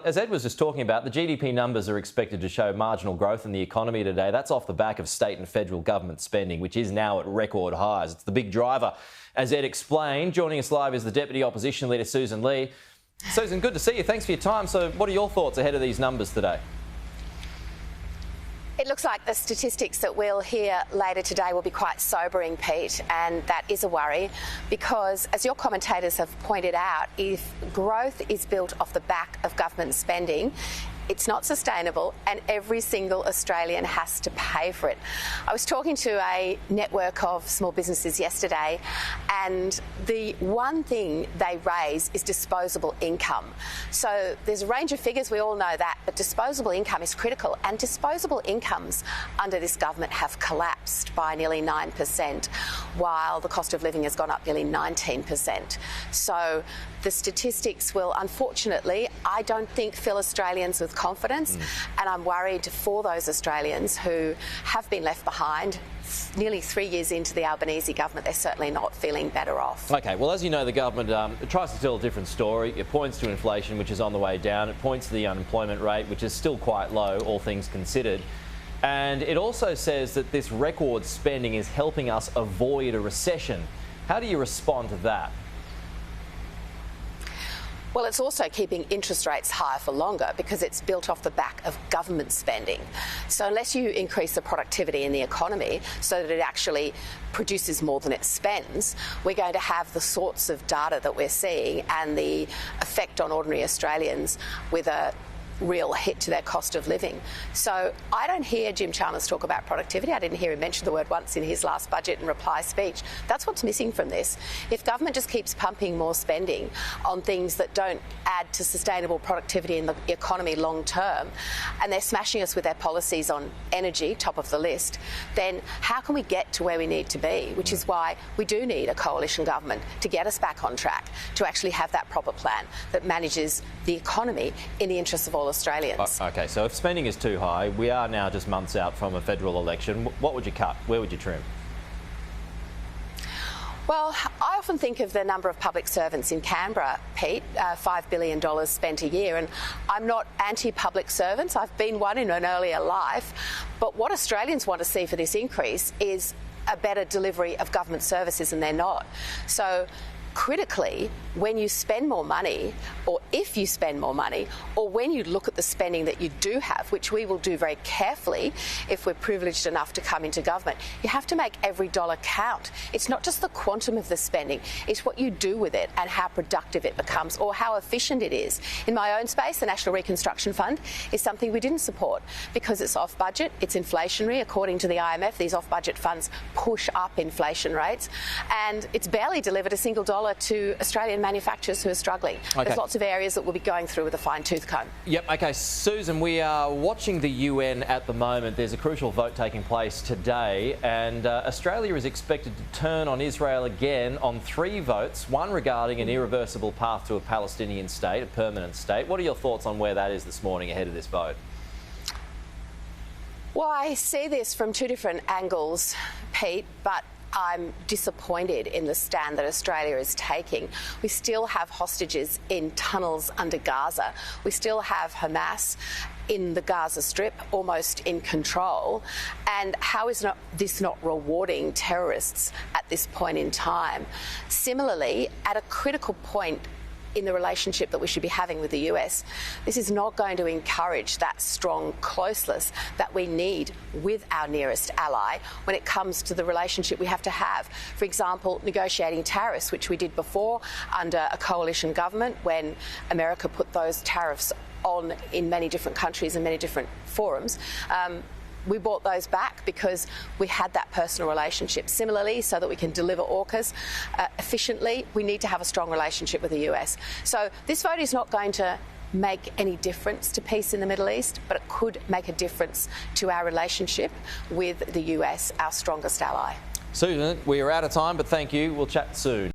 as Ed was just talking about, the GDP numbers are expected to show marginal growth in the economy today. That's off the back of state and federal government spending, which is now at record highs. It's the big driver, as Ed explained. Joining us live is the Deputy Opposition Leader Sussan Ley. Sussan, good to see you. Thanks for your time. So what are your thoughts ahead of these numbers today? It looks like the statistics that we'll hear later today will be quite sobering, Pete, and that is a worry because, as your commentators have pointed out, if growth is built off the back of government spending, it's not sustainable and every single Australian has to pay for it. I was talking to a network of small businesses yesterday and the one thing they raise is disposable income. So there's a range of figures, we all know that, but disposable income is critical, and disposable incomes under this government have collapsed by nearly 9%, while the cost of living has gone up nearly 19%. So the statistics will, unfortunately, I don't think, fill Australians with confidence, and I'm worried for those Australians who have been left behind. Nearly 3 years into the Albanese government, they're certainly not feeling better off. OK, well, as you know, the government tries to tell a different story. It points to inflation, which is on the way down. It points to the unemployment rate, which is still quite low, all things considered. And it also says that this record spending is helping us avoid a recession. How do you respond to that? Well, it's also keeping interest rates higher for longer because it's built off the back of government spending. So unless you increase the productivity in the economy so that it actually produces more than it spends, we're going to have the sorts of data that we're seeing and the effect on ordinary Australians with a real hit to their cost of living. So I don't hear Jim Chalmers talk about productivity. I didn't hear him mention the word once in his last budget and reply speech. That's what's missing from this. If government just keeps pumping more spending on things that don't add to sustainable productivity in the economy long term, and they're smashing us with their policies on energy, top of the list, then how can we get to where we need to be? Which is why we do need a coalition government to get us back on track, to actually have that proper plan that manages the economy in the interests of all Australians. OK, so if spending is too high, we are now just months out from a federal election. What would you cut? Where would you trim? Well, I often think of the number of public servants in Canberra, Pete, $5 billion spent a year, and I'm not anti-public servants. I've been one in an earlier life, but what Australians want to see for this increase is a better delivery of government services, and they're not. So critically, when you spend more money, or if you spend more money, or when you look at the spending that you do have, which we will do very carefully if we're privileged enough to come into government, you have to make every dollar count. It's not just the quantum of the spending, it's what you do with it and how productive it becomes or how efficient it is. In my own space, the National Reconstruction Fund is something we didn't support because it's off budget, it's inflationary. According to the IMF, these off-budget funds push up inflation rates, and it's barely delivered a single dollar to Australian manufacturers who are struggling. Okay. There's lots of areas that we'll be going through with a fine-tooth comb. Yep, OK. Sussan, we are watching the UN at the moment. There's a crucial vote taking place today, and Australia is expected to turn on Israel again on 3 votes, one regarding an irreversible path to a Palestinian state, a permanent state. What are your thoughts on where that is this morning ahead of this vote? Well, I see this from 2 different angles, Pete, but I'm disappointed in the stand that Australia is taking. We still have hostages in tunnels under Gaza. We still have Hamas in the Gaza Strip, almost in control. And how is this not rewarding terrorists at this point in time? Similarly, at a critical point in the relationship that we should be having with the US, this is not going to encourage that strong closeness that we need with our nearest ally when it comes to the relationship we have to have. For example, negotiating tariffs, which we did before under a coalition government when America put those tariffs on in many different countries and many different forums. We brought those back because we had that personal relationship. Similarly, so that we can deliver AUKUS efficiently, we need to have a strong relationship with the US. So this vote is not going to make any difference to peace in the Middle East, but it could make a difference to our relationship with the US, our strongest ally. Sussan, we are out of time, but thank you. We'll chat soon.